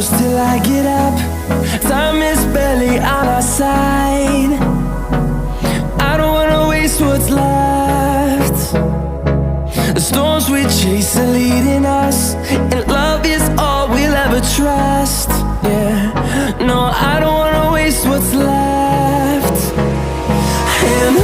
close till I get up. Time is barely on our side. I don't wanna waste what's left. The storms we chase are leading us, and love is all we'll ever trust. Yeah, no, I don't wanna waste what's left. And